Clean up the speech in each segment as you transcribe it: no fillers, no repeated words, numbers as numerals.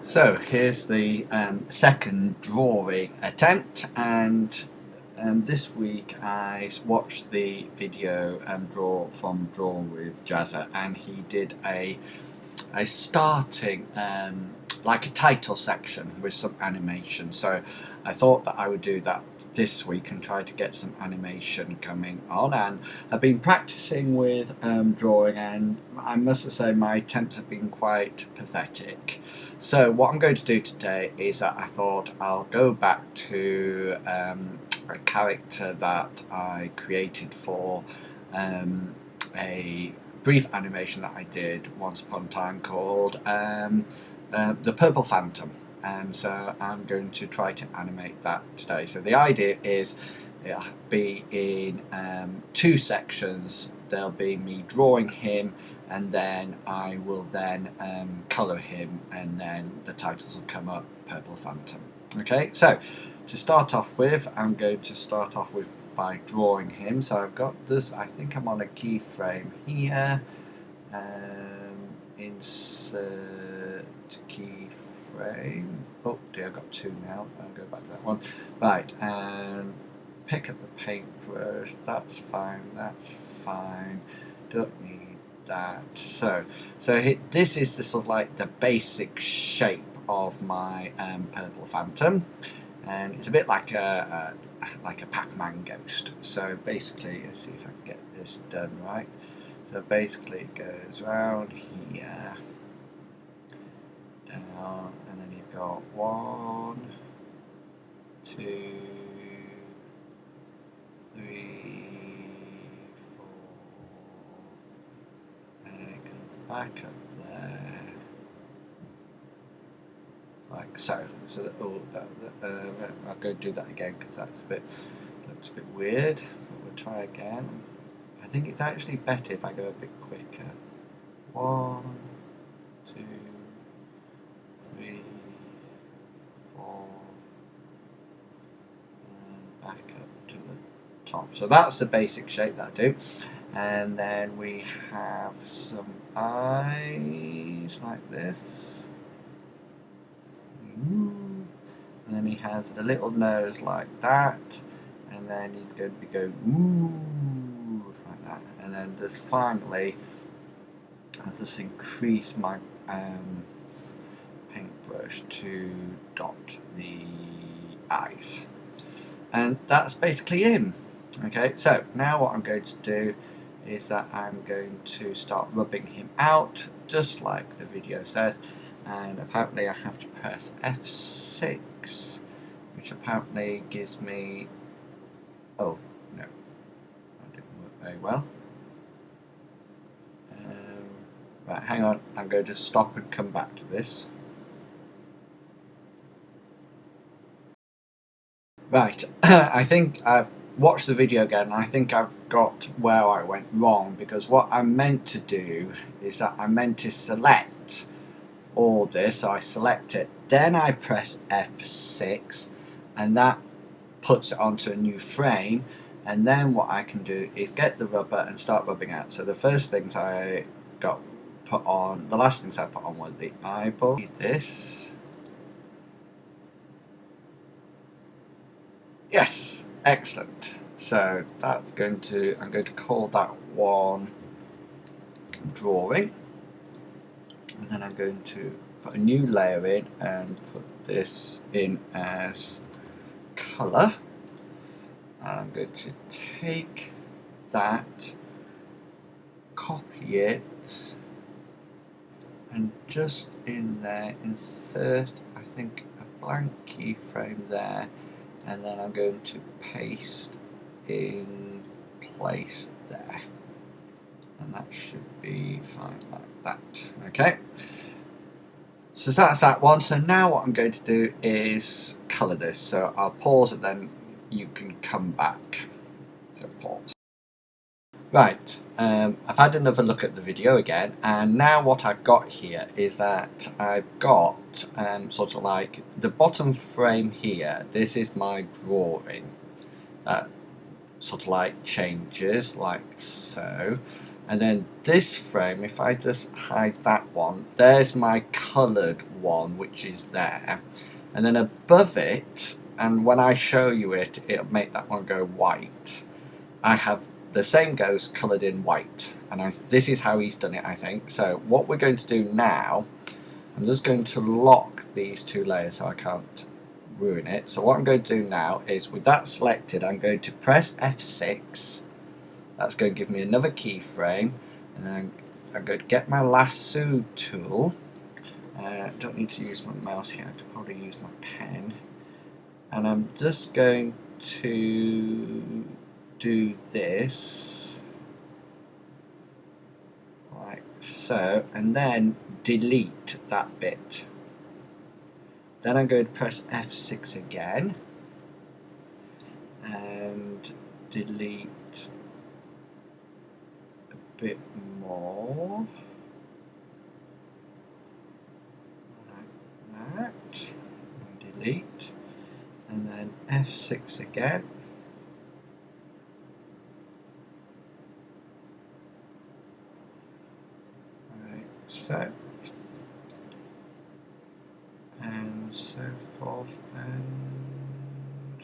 So here's the second drawing attempt, and this week I watched the video Draw with Jazza, and he did a starting like a title section with some animation. So I thought that I would do that this week and try to get some animation coming on, and I've been practicing with drawing, and I must say my attempts have been quite pathetic. So what I'm going to do today is that I thought I'll go back to a character that I created for a brief animation that I did once upon a time called the Purple Phantom, and so I'm going to try to animate that today. So the idea is it'll be in two sections. There'll be me drawing him, and then I will then colour him, and then the titles will come up, Purple Phantom. Okay, so to start off with, I'm going to start off with by drawing him. So I've got this, I think I'm on a keyframe here. Insert keyframe. Oh dear, I've got two now. I'll go back to that one. Right, and pick up the paintbrush. That's fine, that's fine. Don't need that. So this is the sort of like the basic shape of my Purple Phantom, and it's a bit like a Pac-Man ghost. So basically, let's see if I can get this done right. So basically it goes round here, down, and then you've got 1, 2, 3, 4, and then it goes back up there, like so. So I'll go do that again because that's looks a bit weird. But we'll try again. I think it's actually better if I go a bit quicker. 1, 2, 3, 4, and back up to the top. So that's the basic shape that I do. And then we have some eyes like this. And then he has a little nose like that. And then he's going to be going ooh, like that. And then just finally, I'll just increase my paintbrush to dot the eyes. And that's basically him. Okay, so now what I'm going to do is that I'm going to start rubbing him out, just like the video says. And apparently I have to press F6, which apparently gives me... Oh, no, that didn't work very well. Right, hang on, I'm going to stop and come back to this. Right, I think I've watched the video again, and I think I've got where I went wrong, because what I meant to do is that I meant to select all this, so I select it, then I press F6, and that puts it onto a new frame, and then what I can do is get the rubber and start rubbing out. So the first things I got put on, the last things I put on was the eyeball, this. Yes, excellent. So that's going to, I'm going to call that one drawing, and then I'm going to put a new layer in and put this in as colour. And I'm going to take that, copy it, and just in there insert, I think, a blank keyframe there, and then I'm going to paste in place there, and that should be fine like that. Okay, so that's that one. So now what I'm going to do is colour this, so I'll pause it, then you can come back. So pause. Right, I've had another look at the video again, and now what I've got here is that I've got sort of like the bottom frame here. This is my drawing that sort of like changes like so, And then this frame, if I just hide that one, there's my coloured one, which is there. And then above it, and when I show you it, it'll make that one go white. I have the same ghost coloured in white. And this is how he's done it, I think. So what we're going to do now, I'm just going to lock these two layers so I can't ruin it. So what I'm going to do now is, with that selected, I'm going to press F6. That's going to give me another keyframe, and then I'm going to get my lasso tool. Don't need to use my mouse here, I could probably use my pen. And I'm just going to do this, like so, and then delete that bit. Then I'm going to press F6 again, and delete bit more, like that, and delete, and then F6 again, like so, and so forth and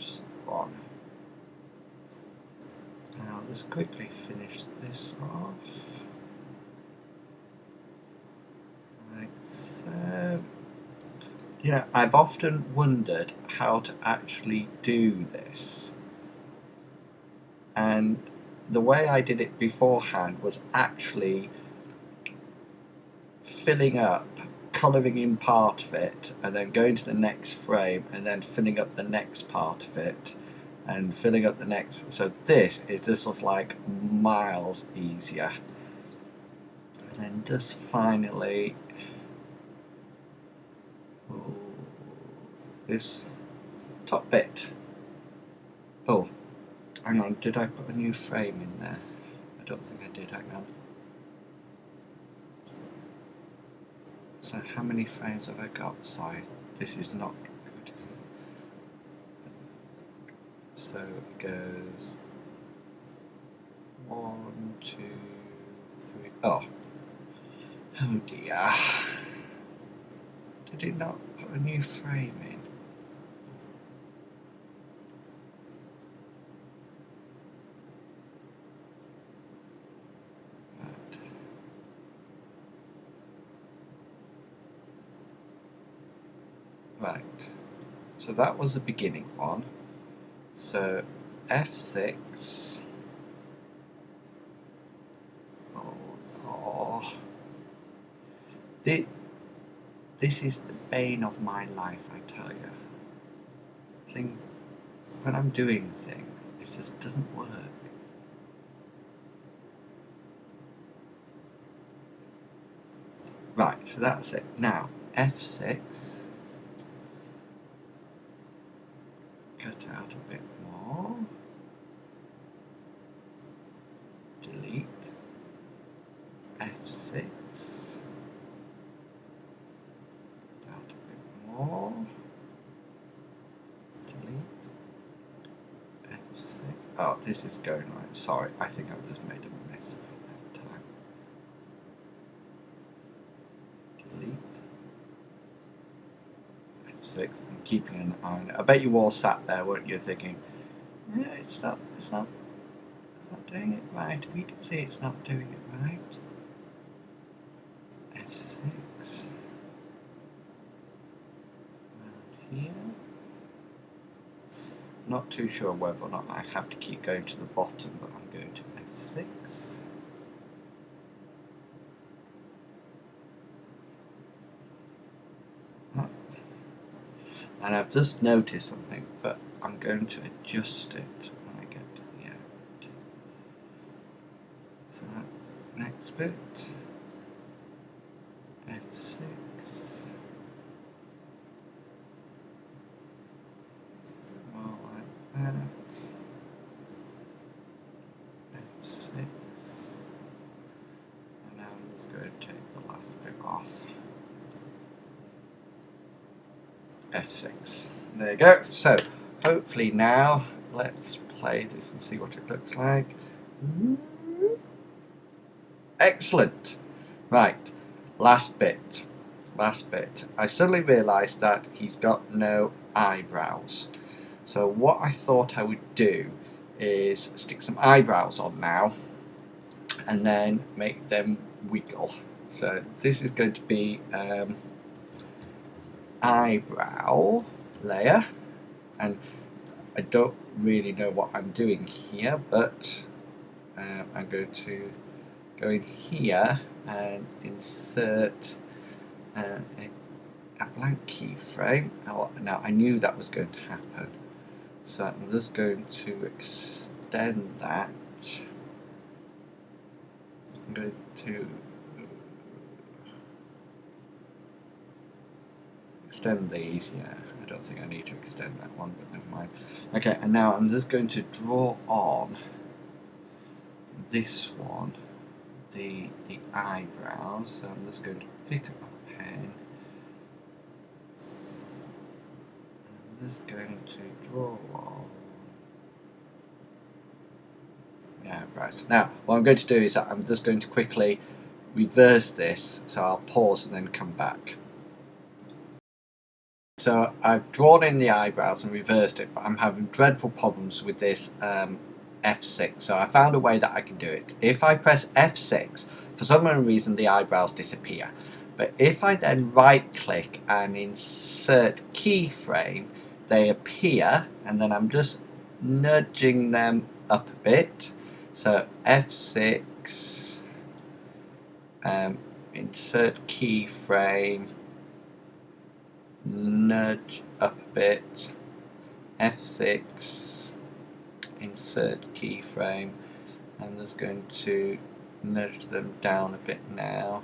so on. Now let's quickly finish this off, like so. You know, I've often wondered how to actually do this, and the way I did it beforehand was actually filling up, colouring in part of it, and then going to the next frame, and then filling up the next part of it, and filling up the next. So this is just sort of like miles easier. And then just finally, this top bit. Oh, hang on, did I put a new frame in there? I don't think I did, hang on. So how many frames have I got? Sorry, this is not good. So it goes 1, 2, 3. Oh dear. Did it not put a new frame in? Right, so that was the beginning one. So F6. Oh. This is the bane of my life, I tell you. Things, when I'm doing things, it just doesn't work. Right, so that's it. Now, F6. Cut out a bit more. Delete. F6. Out a bit more. Delete. F6. Oh, this is going right. Sorry, I think I've just made a mess of it that time. Delete. F6. I'm keeping an eye on it. I bet you all sat there, weren't you, thinking, yeah, it's not doing it right. We can see it's not doing it right. F6. Around here. Not too sure whether or not I have to keep going to the bottom, but I'm going to F6. And I've just noticed something, but I'm going to adjust it when I get to the end. So that's the next bit. F6. More like that. F6. And now I'm just going to take the last bit off. F6. There you go. So hopefully now let's play this and see what it looks like. Excellent. Right, last bit. I suddenly realised that he's got no eyebrows. So what I thought I would do is stick some eyebrows on now and then make them wiggle. So this is going to be eyebrow layer, and I don't really know what I'm doing here, but I'm going to go in here and insert a blank keyframe. Now I knew that was going to happen, so I'm just going to extend that. I'm going to extend these. Yeah, I don't think I need to extend that one, but never mind. Okay, and now I'm just going to draw on this one the eyebrows. So I'm just going to pick up a pen. I'm just going to draw on. Yeah, right. So now what I'm going to do is that I'm just going to quickly reverse this. So I'll pause and then come back. So I've drawn in the eyebrows and reversed it, but I'm having dreadful problems with this F6. So I found a way that I can do it. If I press F6, for some reason the eyebrows disappear. But if I then right click and insert keyframe, they appear, and then I'm just nudging them up a bit. So F6, insert keyframe, nudge up a bit, F6, insert keyframe. I'm just going to nudge them down a bit now,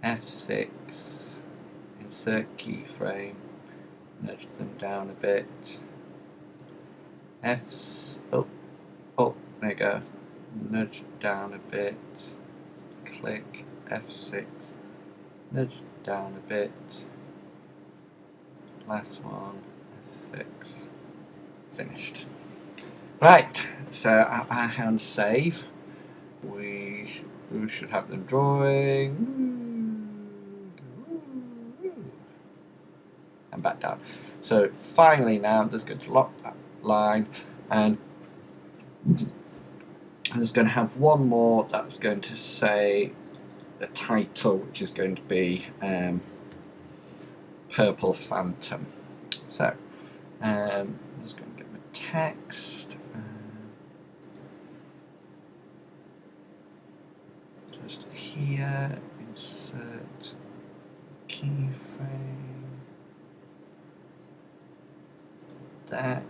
F6, insert keyframe, nudge them down a bit, oh, there you go, nudge down a bit, click, F6, nudge down a bit, last one, F6, finished. Right, so I can save. We should have them drawing. And back down. So finally now I'm just going to lock that line, and I'm just going to have one more that's going to say the title, which is going to be Purple Phantom. So I'm just going to get my text. Just here, insert keyframe. There.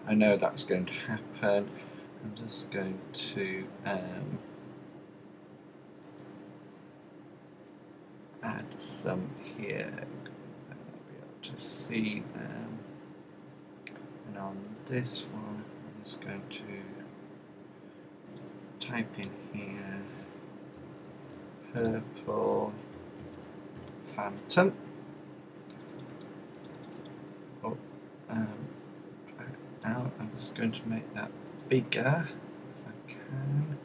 I know that's going to happen. I'm just going to add some here. I'll be able to see them. And on this one, I'm just going to type in here Purple Phantom. Oh, out. I'm just going to make that bigger if I can.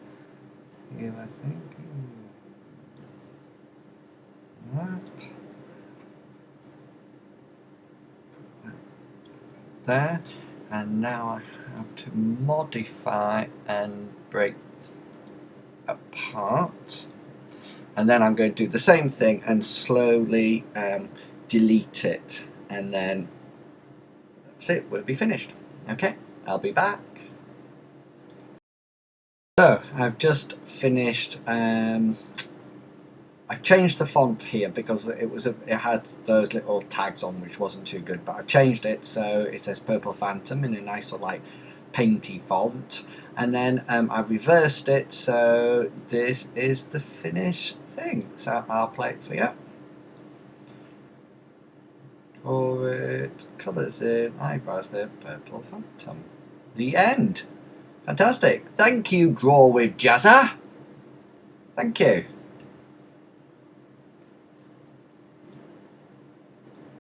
Here, I think. That. There. And now I have to modify and break this apart. And then I'm going to do the same thing and slowly delete it. And then that's it, we'll be finished. Okay, I'll be back. So I've just finished. I've changed the font here because it had those little tags on which wasn't too good, but I've changed it so it says Purple Phantom in a nice sort of like painty font, and then I've reversed it so this is the finished thing. So I'll play it for you. Draw it, colours in, eyebrows there, Purple Phantom. The end. Fantastic. Thank you, Draw with Jazza. Thank you.